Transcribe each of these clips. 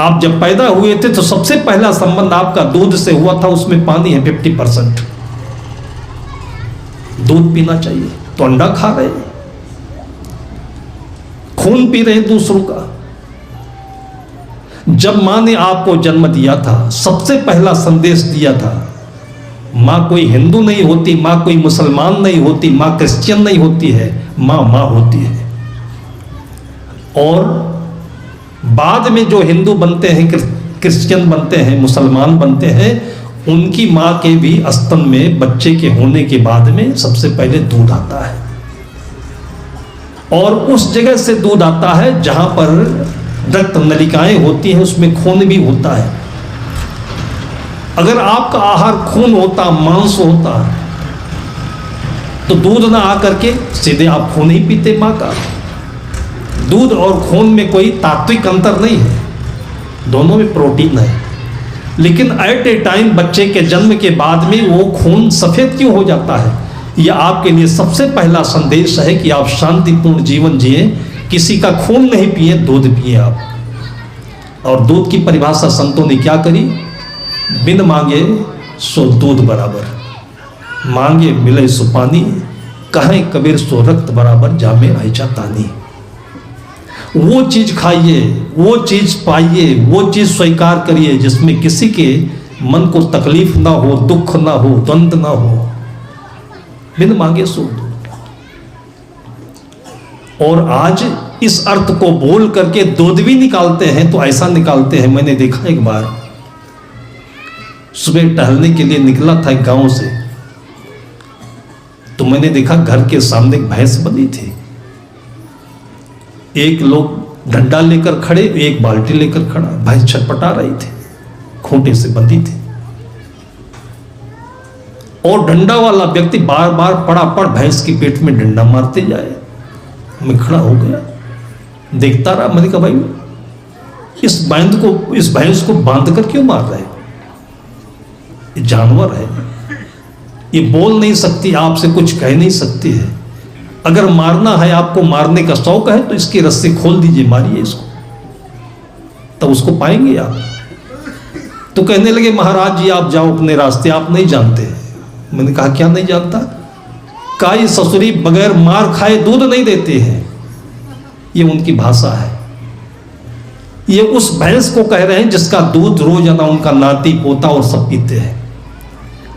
आप जब पैदा हुए थे तो सबसे पहला संबंध आपका दूध से हुआ था, उसमें पानी है 50%। दूध पीना चाहिए, तो अंडा खा रहे, खून पी रहे दूसरों का। जब मां ने आपको जन्म दिया था, सबसे पहला संदेश दिया था, मां कोई हिंदू नहीं होती, मां कोई मुसलमान नहीं होती, मां क्रिश्चियन नहीं होती है, मां मां होती है। और बाद में जो हिंदू बनते हैं, क्रिश्चियन बनते हैं, मुसलमान बनते हैं, उनकी मां के भी स्तन में बच्चे के होने के बाद में सबसे पहले दूध आता है। और उस जगह से दूध आता है जहां पर रक्त नलिकाएं होती हैं, उसमें खून भी होता है। अगर आपका आहार खून होता, मांस होता, तो दूध ना आकर के सीधे आप खून ही पीते मां का। दूध और खून में कोई तात्विक अंतर नहीं है, दोनों में प्रोटीन है। लेकिन एट ए टाइम बच्चे के जन्म के बाद में वो खून सफेद क्यों हो जाता है? यह आपके लिए सबसे पहला संदेश है कि आप शांतिपूर्ण जीवन जिए, किसी का खून नहीं पिए, दूध पिए आप। और दूध की परिभाषा संतों ने क्या करी? बिन मांगे सो दूध बराबर, मांगे मिले सो पानी, कहें कबीर सो रक्त बराबर, जामे ऐचा तानी। वो चीज खाइए, वो चीज पाइए, वो चीज स्वीकार करिए जिसमें किसी के मन को तकलीफ ना हो, दुख ना हो, द्वंद ना हो। बिन मांगे सो दूध। और आज इस अर्थ को बोल करके दूध भी निकालते हैं, तो ऐसा निकालते हैं। मैंने देखा एक बार, सुबह टहलने के लिए निकला था एक गांव से, तो मैंने देखा घर के सामने एक भैंस बंधी थी। एक लोग डंडा लेकर खड़े, एक बाल्टी लेकर खड़ा, भैंस छटपटा रही थी, खूंटे से बंधी थी। और डंडा वाला व्यक्ति बार बार पड़ापड़ भैंस की पेट में डंडा मारते जाए। मैं खड़ा हो गया, देखता रहा। मैंने कहा भाई, इस भैंस को बांध कर क्यों मार रहे? ये जानवर है, ये बोल नहीं सकती, आपसे कुछ कह नहीं सकती है। अगर मारना है, आपको मारने का शौक है, तो इसकी रस्सी खोल दीजिए, मारिए इसको, तब उसको पाएंगे आप। तो कहने लगे महाराज जी आप जाओ अपने रास्ते, आप नहीं जानते। मैंने कहा क्या नहीं जानता? काई ससुरी बगैर मार खाए दूध नहीं देते हैं, ये उनकी भाषा है। ये उस भैंस को कह रहे हैं जिसका दूध रोजाना उनका नाती पोता और सब पीते हैं।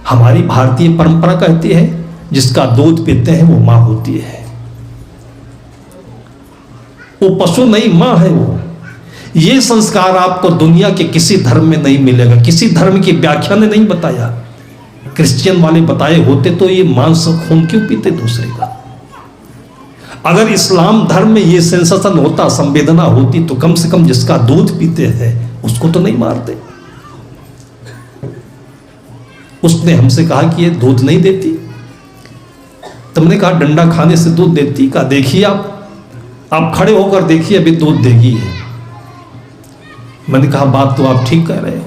हमारी भारतीय परंपरा कहती है जिसका दूध पीते हैं वो मां होती है। वो पशु नहीं, मां है वो। ये संस्कार आपको दुनिया के किसी धर्म में नहीं मिलेगा, किसी धर्म की व्याख्या ने नहीं बताया। क्रिश्चियन वाले बताए होते तो ये मांस खून क्यों पीते दूसरे का? अगर इस्लाम धर्म में ये सेंसेशन होता, संवेदना होती, तो कम से कम जिसका दूध पीते हैं उसको तो नहीं मारते। उसने हमसे कहा कि ये दूध नहीं देती। तुमने कहा डंडा खाने से दूध देती? कहा देखिए आप खड़े होकर देखिए, अभी दूध देगी है। मैंने कहा बात तो आप ठीक कह रहे हो,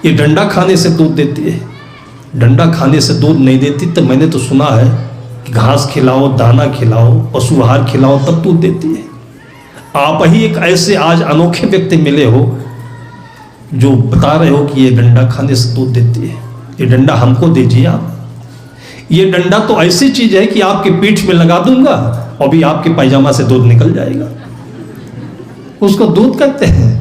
ये डंडा खाने से दूध देती है। डंडा खाने से दूध नहीं देती, तो मैंने तो सुना है कि घास खिलाओ, दाना खिलाओ, पशु आहार खिलाओ, तब दूध देती है। आप ही एक ऐसे आज अनोखे व्यक्ति मिले हो जो बता रहे हो कि ये डंडा खाने से दूध देती है। ये डंडा हमको दीजिए आप। ये डंडा तो ऐसी चीज है कि आपकी पीठ में लगा दूंगा और भी आपके पैजामा से दूध निकल जाएगा। उसको दूध कहते हैं।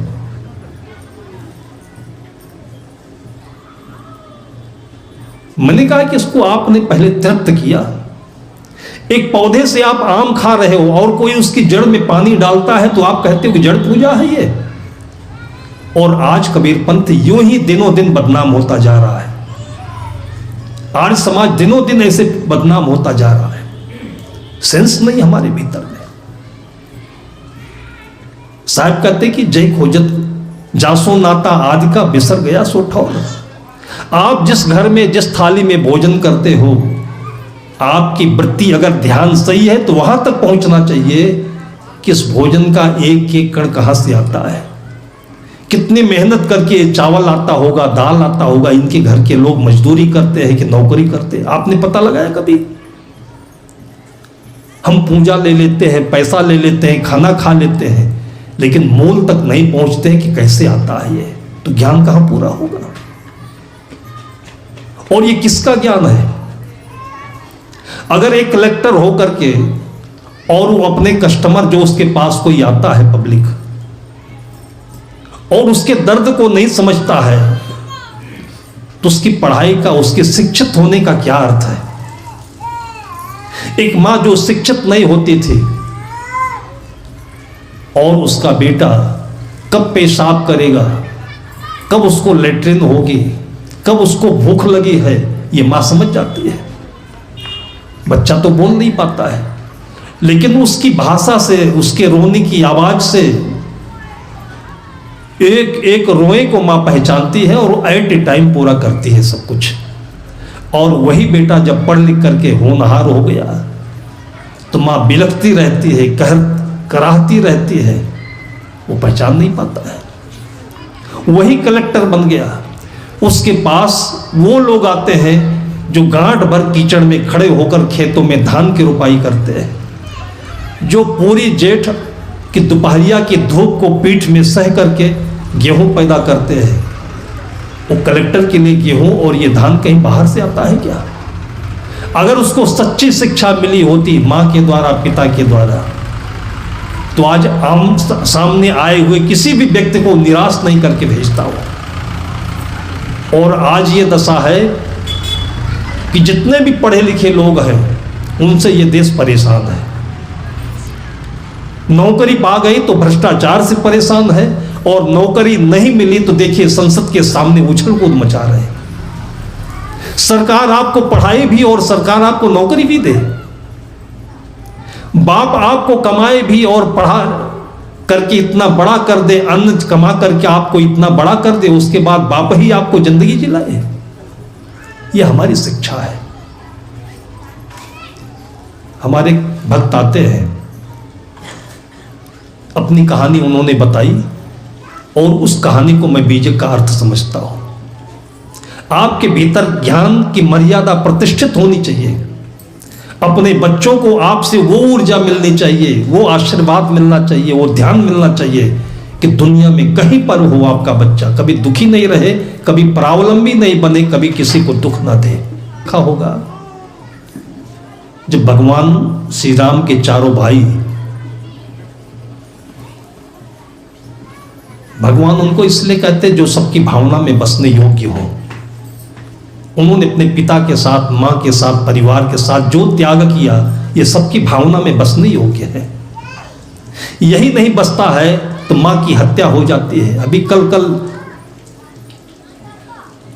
मैंने कहा कि इसको आपने पहले तृप्त किया। एक पौधे से आप आम खा रहे हो और कोई उसकी जड़ में पानी डालता है तो आप कहते हो कि जड़ पूजा है ये। और आज कबीर पंथ यूं ही दिनों दिन बदनाम होता जा रहा है। आज समाज दिनों दिन ऐसे बदनाम होता जा रहा है। सेंस नहीं हमारे भीतर में। साहब कहते कि जय खोजत जासो नाता आदि का बिसर गया सो ठौर। आप जिस घर में जिस थाली में भोजन करते हो, आपकी वृत्ति अगर ध्यान सही है तो वहां तक पहुंचना चाहिए कि इस भोजन का एक एक कण कहां से आता है, कितनी मेहनत करके चावल आता होगा, दाल आता होगा, इनके घर के लोग मजदूरी करते हैं कि नौकरी करते हैं, आपने पता लगाया कभी? हम पूजा ले लेते हैं, पैसा ले लेते हैं, खाना खा लेते हैं, लेकिन मूल तक नहीं पहुंचते कि कैसे आता है ये, तो ज्ञान कहां पूरा होगा। और ये किसका ज्ञान है? अगर एक कलेक्टर होकर के और वो अपने कस्टमर जो उसके पास कोई आता है पब्लिक, और उसके दर्द को नहीं समझता है, तो उसकी पढ़ाई का, उसके शिक्षित होने का क्या अर्थ है? एक मां जो शिक्षित नहीं होती थी और उसका बेटा कब पेशाब करेगा, कब उसको लेट्रिन होगी, कब उसको भूख लगी है, ये मां समझ जाती है। बच्चा तो बोल नहीं पाता है, लेकिन उसकी भाषा से, उसके रोने की आवाज से एक एक रोए को मां पहचानती है और एट ए टाइम पूरा करती है सब कुछ। और वही बेटा जब पढ़ लिख करके होनहार हो गया तो मां बिलखती रहती है, कराहती रहती है, वो पहचान नहीं पाता है। वही कलेक्टर बन गया, उसके पास वो लोग आते हैं जो गांठ भर कीचड़ में खड़े होकर खेतों में धान की रुपाई करते हैं, जो पूरी जेठ की दोपहरिया की धूप को पीठ में सह करके गेहूं पैदा करते हैं। वो कलेक्टर के लिए गेहूं और ये धान कहीं बाहर से आता है क्या? अगर उसको सच्ची शिक्षा मिली होती मां के द्वारा, पिता के द्वारा, तो आज आम सामने आए हुए किसी भी व्यक्ति को निराश नहीं करके भेजता हो। और आज ये दशा है कि जितने भी पढ़े लिखे लोग हैं उनसे ये देश परेशान है। नौकरी पा गई तो भ्रष्टाचार से परेशान है, और नौकरी नहीं मिली तो देखिए संसद के सामने उछल कूद मचा रहे हैं। सरकार आपको पढ़ाए भी और सरकार आपको नौकरी भी दे, बाप आपको कमाए भी और पढ़ा करके इतना बड़ा कर दे, अन्न कमा करके आपको इतना बड़ा कर दे, उसके बाद बाप ही आपको जिंदगी जिलाए। ये हमारी शिक्षा है। हमारे भक्त आते हैं, अपनी कहानी उन्होंने बताई और उस कहानी को मैं बीजक का अर्थ समझता हूं। आपके भीतर ज्ञान की मर्यादा प्रतिष्ठित होनी चाहिए। अपने बच्चों को आपसे वो ऊर्जा मिलनी चाहिए, वो आशीर्वाद मिलना चाहिए, वो ध्यान मिलना चाहिए कि दुनिया में कहीं पर हो आपका बच्चा कभी दुखी नहीं रहे, कभी परावलंबी नहीं बने, कभी किसी को दुख ना दे। देखा होगा जब भगवान श्री राम के चारों भाई, भगवान उनको इसलिए कहते जो सबकी भावना में बसने योग्य हो। उन्होंने अपने पिता के साथ, मां के साथ, परिवार के साथ जो त्याग किया, ये सबकी भावना में बसने योग्य है। यही नहीं बसता है तो मां की हत्या हो जाती है। अभी कल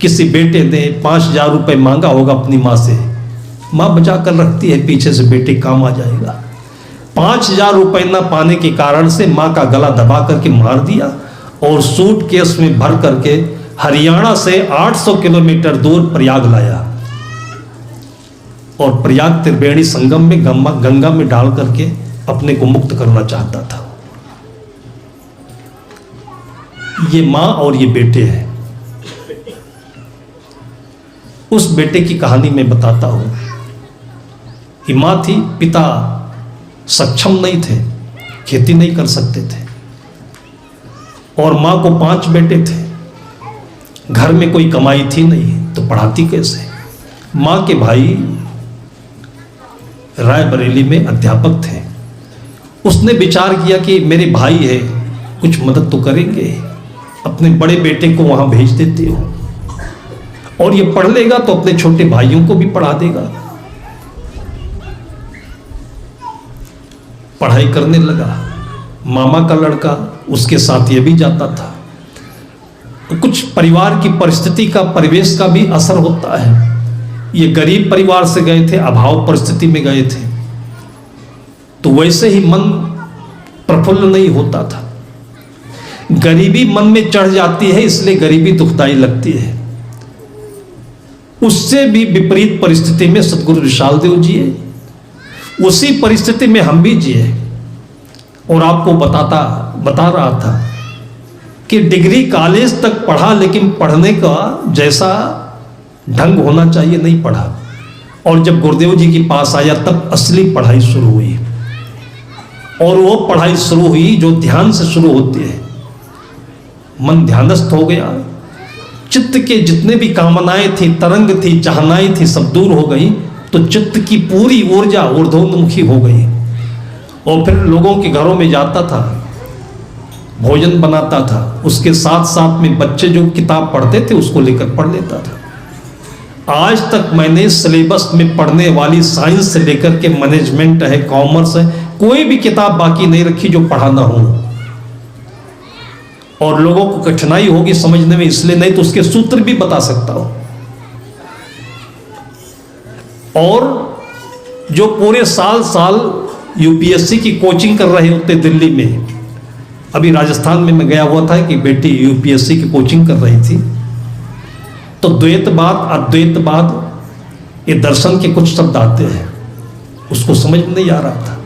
किसी बेटे ने 5,000 रुपए मांगा होगा अपनी मां से, मां बचा कर रखती है, पीछे से बेटे काम आ जाएगा। 5,000 रुपए ना पाने के कारण से मां का गला दबा करके मार दिया और सूटकेस में भर करके हरियाणा से 800 किलोमीटर दूर प्रयाग लाया और प्रयाग त्रिवेणी संगम में गंगा में डाल करके अपने को मुक्त करना चाहता था। ये मां और ये बेटे हैं। उस बेटे की कहानी मैं बताता हूं कि मां थी, पिता सक्षम नहीं थे, खेती नहीं कर सकते थे, और मां को 5 बेटे थे। घर में कोई कमाई थी नहीं तो पढ़ाती कैसे? मां के भाई रायबरेली में अध्यापक थे। उसने विचार किया कि मेरे भाई है, कुछ मदद तो करेंगे, अपने बड़े बेटे को वहां भेज देती हूं, और ये पढ़ लेगा तो अपने छोटे भाइयों को भी पढ़ा देगा। पढ़ाई करने लगा। मामा का लड़का उसके साथ ये भी जाता था। तो कुछ परिवार की परिस्थिति का, परिवेश का भी असर होता है। ये गरीब परिवार से गए थे, अभाव परिस्थिति में गए थे, तो वैसे ही मन प्रफुल्ल नहीं होता था। गरीबी मन में चढ़ जाती है, इसलिए गरीबी दुखदाई लगती है। उससे भी विपरीत परिस्थिति में सदगुरु विशाल देव जिए, उसी परिस्थिति में हम भी जिए। और आपको बता रहा था कि डिग्री कॉलेज तक पढ़ा, लेकिन पढ़ने का जैसा ढंग होना चाहिए नहीं पढ़ा। और जब गुरुदेव जी के पास आया तब असली पढ़ाई शुरू हुई। और वो पढ़ाई शुरू हुई जो ध्यान से शुरू होती है। मन ध्यानस्थ हो गया, चित्त के जितने भी कामनाएं थी, तरंग थी, चाहनाएं थी, सब दूर हो गई। तो चित्त की पूरी ऊर्जा ऊर्ध्वमुखी हो गई। और फिर लोगों के घरों में जाता था, भोजन बनाता था, उसके साथ साथ में बच्चे जो किताब पढ़ते थे उसको लेकर पढ़ लेता था। आज तक मैंने सिलेबस में पढ़ने वाली साइंस से लेकर के मैनेजमेंट है, कॉमर्स है, कोई भी किताब बाकी नहीं रखी जो पढ़ाना हो। और लोगों को कठिनाई होगी समझने में, इसलिए नहीं तो उसके सूत्र भी बता सकता हूं। और जो पूरे साल यूपीएससी की कोचिंग कर रहे होते दिल्ली में, अभी राजस्थान में मैं गया हुआ था कि बेटी यूपीएससी की कोचिंग कर रही थी, तो द्वैतवाद, अद्वैतवाद, ये दर्शन के कुछ शब्द आते हैं, उसको समझ में नहीं आ रहा था।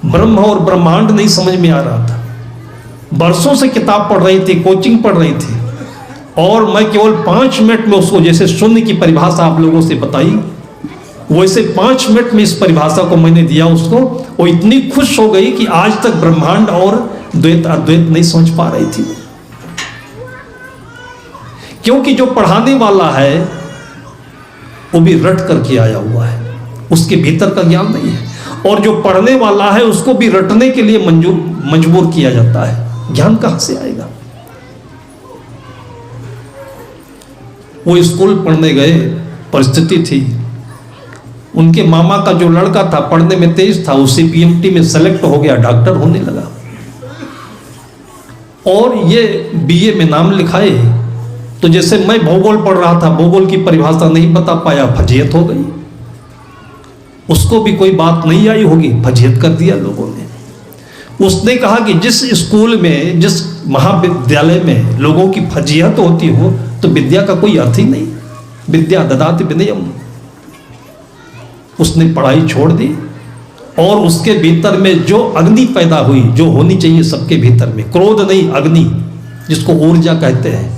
ब्रह्म और ब्रह्मांड नहीं समझ में आ रहा था। बरसों से किताब पढ़ रही थी, कोचिंग पढ़ रही थी, और मैं केवल 5 मिनट में उसको, जैसे शून्य की परिभाषा आप लोगों से बताई, वैसे 5 मिनट में इस परिभाषा को मैंने दिया उसको। वो इतनी खुश हो गई कि आज तक ब्रह्मांड और द्वैत अद्वैत नहीं समझ पा रही थी। क्योंकि जो पढ़ाने वाला है वो भी रट करके आया हुआ है, उसके भीतर का ज्ञान नहीं है। और जो पढ़ने वाला है उसको भी रटने के लिए मजबूर किया जाता है। ज्ञान कहां से आएगा? वो स्कूल पढ़ने गए, परिस्थिति थी, उनके मामा का जो लड़का था पढ़ने में तेज था, उसी पीएमटी में सेलेक्ट हो गया, डॉक्टर होने लगा। और ये बीए में नाम लिखाए तो जैसे मैं भूगोल पढ़ रहा था, भूगोल की परिभाषा नहीं बता पाया, फजीयत हो गई। उसको भी कोई बात नहीं आई होगी, फजीयत कर दिया लोगों ने। उसने कहा कि जिस स्कूल में, जिस महाविद्यालय में लोगों की फजीयत होती हो तो विद्या का कोई अर्थ ही नहीं। विद्या ददाति विनयम। उसने पढ़ाई छोड़ दी और उसके भीतर में जो अग्नि पैदा हुई, जो होनी चाहिए सबके भीतर में, क्रोध नहीं, अग्नि, जिसको ऊर्जा कहते हैं,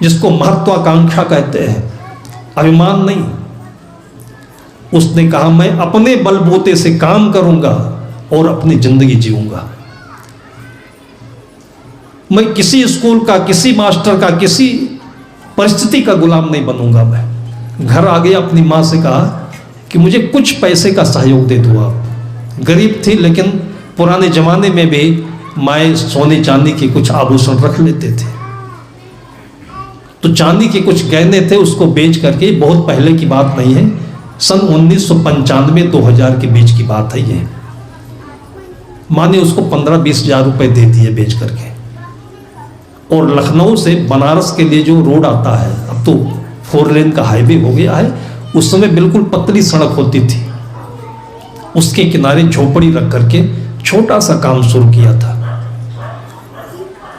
जिसको महत्वाकांक्षा कहते हैं, अभिमान नहीं। उसने कहा मैं अपने बलबूते से काम करूंगा और अपनी जिंदगी जीऊंगा। मैं किसी स्कूल का, किसी मास्टर का, किसी परिस्थिति का गुलाम नहीं बनूंगा। मैं घर आ गया, अपनी माँ से कहा कि मुझे कुछ पैसे का सहयोग दे दो आप। गरीब थी, लेकिन पुराने जमाने में भी माए सोने चांदी के कुछ आभूषण रख लेते थे, तो चांदी के कुछ गहने थे, उसको बेच करके, बहुत पहले की बात नहीं है, सन 1995-2000 के बीच की बात है ये, माँ ने उसको 15-20 हजार रुपए दे दिए बेच करके। और लखनऊ से बनारस के लिए जो रोड आता है, अब तो 4 लेन का हाईवे हो गया है, उस समय बिल्कुल पतली सड़क होती थी, उसके किनारे झोपड़ी रख करके छोटा सा काम शुरू किया था।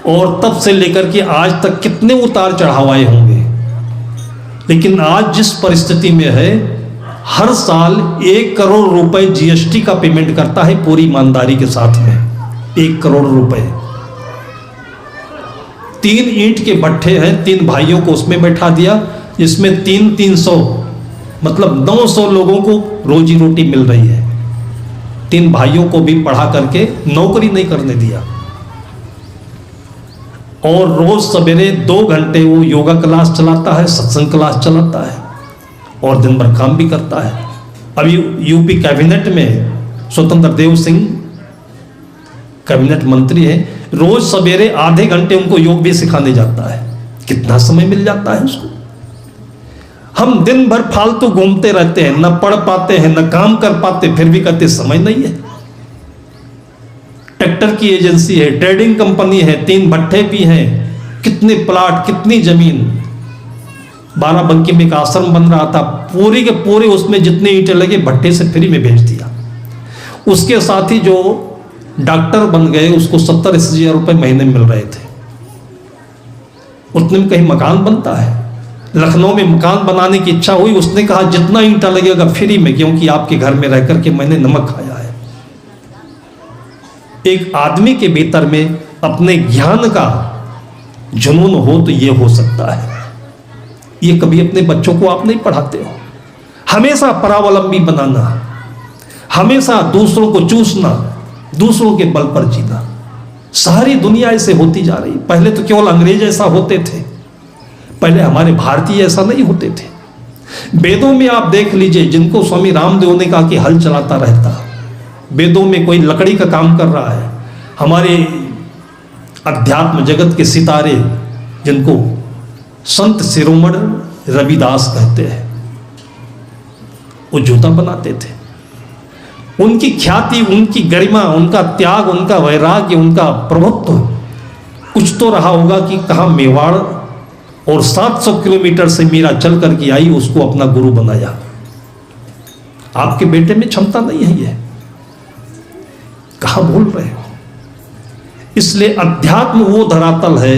और तब से लेकर के आज तक कितने उतार चढ़ाव आए होंगे, लेकिन आज जिस परिस्थिति में है, हर साल 1 करोड़ रुपए जीएसटी का पेमेंट करता है पूरी ईमानदारी के साथ में। 1 करोड़ रुपए। 3 ईंट के भट्ठे हैं, 3 भाइयों को उसमें बैठा दिया, जिसमें 300 मतलब 900 लोगों को रोजी रोटी मिल रही है। 3 भाइयों को भी पढ़ा करके नौकरी नहीं करने दिया। और रोज सवेरे 2 घंटे वो योगा क्लास चलाता है, सत्संग क्लास चलाता है, और दिन भर काम भी करता है। अभी यूपी कैबिनेट में स्वतंत्र देव सिंह कैबिनेट मंत्री है, रोज सवेरे आधे घंटे उनको योग भी सिखाने जाता है। कितना समय मिल जाता है उसको। हम दिन भर फालतू घूमते रहते हैं, न पढ़ पाते हैं, न काम कर पाते, फिर भी कहते समय नहीं है। ट्रैक्टर की एजेंसी है, ट्रेडिंग कंपनी है, 3 भट्ठे भी हैं, कितने प्लाट, कितनी जमीन। बाराबंकी में एक आश्रम बन रहा था, पूरे के पूरे उसमें जितने ईंटें लगे भट्ठे से फ्री में भेज दिया। उसके साथ ही जो डॉक्टर बन गए उसको 70-80 हजार रुपये महीने मिल रहे थे। उतने में कहीं मकान बनता है। लखनऊ में मकान बनाने की इच्छा हुई, उसने कहा जितना ईंटा लगेगा फ्री में, क्योंकि आपके घर में रह करके मैंने नमक खाया है। एक आदमी के भीतर में अपने ज्ञान का जुनून हो तो ये हो सकता है। ये कभी अपने बच्चों को आप नहीं पढ़ाते हो। हमेशा परावलंबी बनाना, हमेशा दूसरों को चूसना, दूसरों के बल पर जीना। सारी दुनिया ऐसे होती जा रही। पहले तो केवल अंग्रेज ऐसा होते थे, पहले हमारे भारतीय ऐसा नहीं होते थे। वेदों में आप देख लीजिए, जिनको स्वामी रामदेव ने कहा कि हल चलाता रहता, वेदों में कोई लकड़ी का काम कर रहा है। हमारे अध्यात्म जगत के सितारे, जिनको संत शिरोमणि रविदास कहते हैं, वो जूता बनाते थे। उनकी ख्याति, उनकी गरिमा, उनका त्याग, उनका वैराग्य, उनका प्रभुत्व कुछ तो रहा होगा कि कहाँ मेवाड़ और 700 किलोमीटर से मीरा चल करके आई, उसको अपना गुरु बनाया। आपके बेटे में क्षमता नहीं है, ये कहाँ बोल रहे हो। इसलिए अध्यात्म वो धरातल है,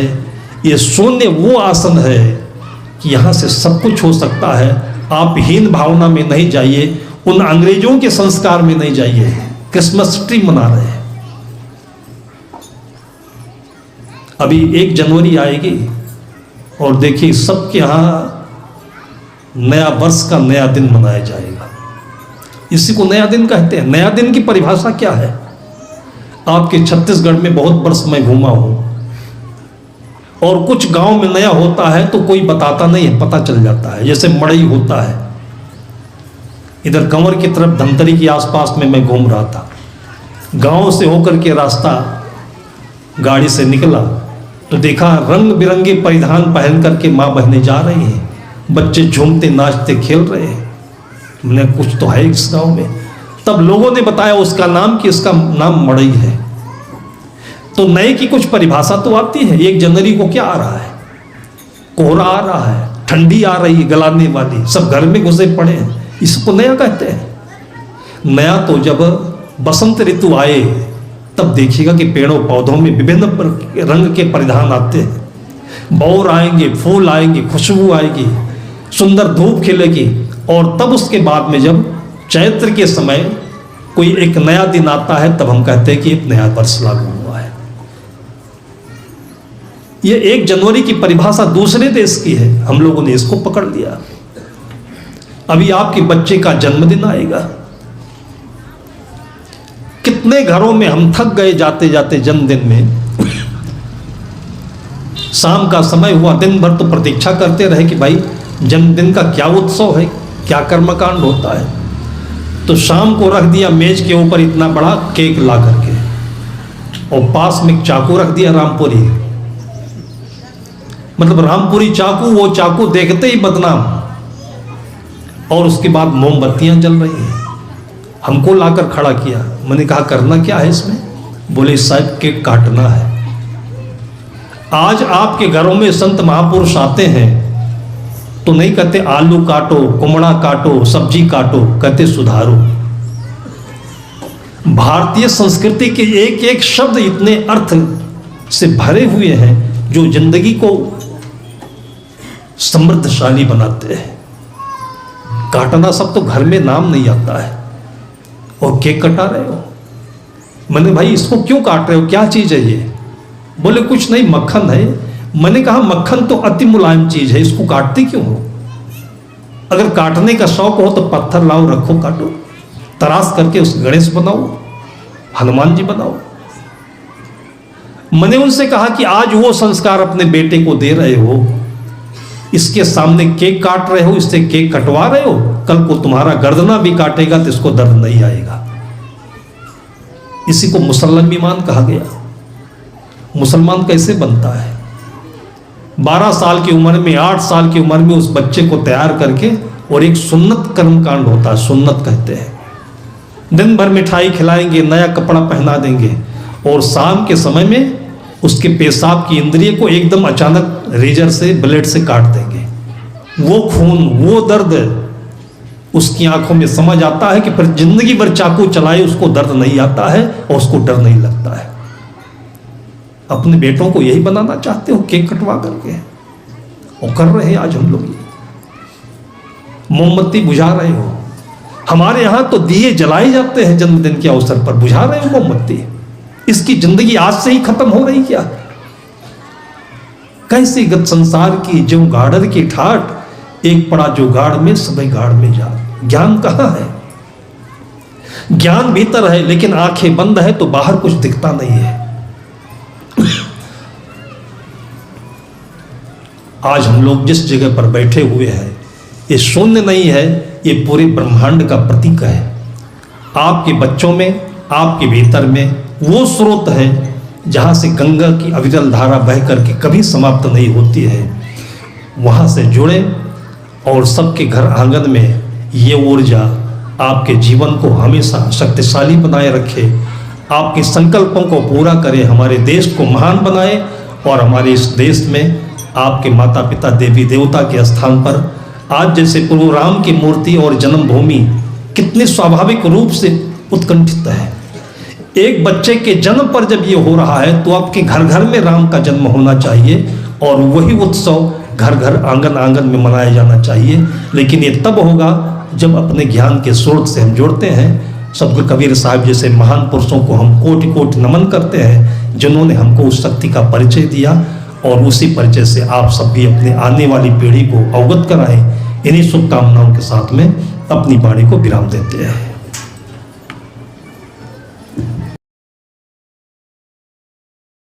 ये शून्य वो आसन है कि यहां से सब कुछ हो सकता है। आप हीन भावना में नहीं जाइए, उन अंग्रेजों के संस्कार में नहीं जाइए। क्रिसमस ट्री मना रहे हैं, अभी 1 जनवरी आएगी और देखिए सबके यहां नया वर्ष का नया दिन मनाया जाएगा। इसी को नया दिन कहते हैं। नया दिन की परिभाषा क्या है? आपके छत्तीसगढ़ में बहुत वर्ष मैं घूमा हूं, और कुछ गांव में नया होता है तो कोई बताता नहीं है, पता चल जाता है। जैसे मड़ई होता है, इधर कंवर की तरफ धमतरी के आसपास में मैं घूम रहा था, गांव से होकर के रास्ता गाड़ी से निकला तो देखा रंग बिरंगे परिधान पहन करके माँ बहनें जा रही हैं, बच्चे झूमते नाचते खेल रहे हैं। मैंने कुछ तो है इस गांव में। तब लोगों ने बताया उसका नाम, कि इसका नाम मड़ई है। तो नए की कुछ परिभाषा तो आती है। 1 जनवरी को क्या आ रहा है? कोहरा आ रहा है, ठंडी आ रही है गलाने वाली, सब घर में घुसे पड़े हैं, इसको नया कहते हैं। नया तो जब बसंत ऋतु आए तब देखिएगा कि पेड़ों पौधों में विभिन्न रंग के परिधान आते हैं। बौर आएंगे, फूल आएंगे, खुशबू आएगी, सुंदर धूप खिलेगी, और तब उसके बाद में जब चैत्र के समय कोई एक नया दिन आता है, तब हम कहते हैं कि एक नया वर्ष लागू हुआ है। ये 1 जनवरी की परिभाषा दूसरे देश की है, हम लोगों ने इसको पकड़ लिया। अभी आपके बच्चे का जन्मदिन आएगा, कितने घरों में हम थक गए जाते जाते जन्मदिन में। शाम का समय हुआ, दिन भर तो प्रतीक्षा करते रहे कि भाई जन्मदिन का क्या उत्सव है, क्या कर्मकांड होता है। तो शाम को रख दिया मेज के ऊपर इतना बड़ा केक ला करके, और पास में चाकू रख दिया रामपुरी, मतलब रामपुरी चाकू, वो चाकू देखते ही बदनाम। और उसके बाद मोमबत्तियां जल रही हैं। हमको लाकर खड़ा किया, मैंने कहा करना क्या है इसमें? बोले साहब केक काटना है। आज आपके घरों में संत महापुरुष आते हैं तो नहीं कहते आलू काटो, कुमड़ा काटो, सब्जी काटो, कहते सुधारो। भारतीय संस्कृति के एक एक शब्द इतने अर्थ से भरे हुए हैं जो जिंदगी को समृद्धशाली बनाते हैं। काटना सब तो घर में नाम नहीं आता है, और केक कटा रहे हो। मैंने भाई इसको क्यों काट रहे हो, क्या चीज है ये? बोले कुछ नहीं, मक्खन है। मैंने कहा मक्खन तो अति मुलायम चीज है, इसको काटते क्यों हो? अगर काटने का शौक हो तो पत्थर लाओ, रखो, काटो, तराश करके उस गणेश बनाओ, हनुमान जी बनाओ। मैंने उनसे कहा कि आज वो संस्कार अपने बेटे को दे रहे हो, इसके सामने केक काट रहे हो, इससे केक कटवा रहे हो, कल को तुम्हारा गर्दना भी काटेगा तो इसको दर्द नहीं आएगा। इसी को मुसलमान कहा गया। मुसलमान कैसे बनता है? 12 साल की उम्र में, 8 साल की उम्र में उस बच्चे को तैयार करके, और एक सुन्नत कर्मकांड होता है, सुन्नत कहते हैं। दिन भर मिठाई खिलाएंगे, नया कपड़ा पहना देंगे, और शाम के समय में उसके पेशाब की इंद्रिय को एकदम अचानक रेजर से, ब्लेड से काट देंगे। वो खून, वो दर्द उसकी आंखों में समझ आता है कि फिर जिंदगी भर चाकू चलाए उसको दर्द नहीं आता है और उसको डर नहीं लगता है। अपने बेटों को यही बनाना चाहते हो, केक कटवा करके, और कर रहे हैं आज हम लोग। मोमबत्ती बुझा रहे हो। हमारे यहां तो दिए जलाए जाते हैं जन्मदिन के अवसर पर, बुझा रहे हो मोमबत्ती। इसकी जिंदगी आज से ही खत्म हो रही क्या? कैसी गत संसार की जो गाड़र की ठाठ, एक पड़ा जो गाड़ में सभी गाड़ में जा। ज्ञान कहां है? ज्ञान भीतर है लेकिन आंखें बंद है तो बाहर कुछ दिखता नहीं है। आज हम लोग जिस जगह पर बैठे हुए हैं ये शून्य नहीं है, ये पूरे ब्रह्मांड का प्रतीक है। आपके बच्चों में, आपके भीतर में वो स्रोत है जहाँ से गंगा की अविरल धारा बह करके कभी समाप्त नहीं होती है। वहाँ से जुड़े और सबके घर आंगन में ये ऊर्जा आपके जीवन को हमेशा शक्तिशाली बनाए रखे, आपके संकल्पों को पूरा करे, हमारे देश को महान बनाए और हमारे इस देश में आपके माता पिता देवी देवता के स्थान पर आज जैसे प्रभु राम की मूर्ति और जन्मभूमि कितने स्वाभाविक रूप से उत्कंठित है। एक बच्चे के जन्म पर जब ये हो रहा है तो आपके घर घर में राम का जन्म होना चाहिए और वही उत्सव घर घर आंगन आंगन में मनाया जाना चाहिए। लेकिन ये तब होगा जब अपने ज्ञान के स्रोत से हम जुड़ते हैं। सद्गुरु कबीर साहब जैसे महान पुरुषों को हम कोटि कोटि नमन करते हैं जिन्होंने हमको उस शक्ति का परिचय दिया और उसी परिचय से आप सब भी अपने आने वाली पीढ़ी को अवगत कराएं। इन्हीं शुभकामनाओं के साथ में अपनी वाणी को विराम देते हैं।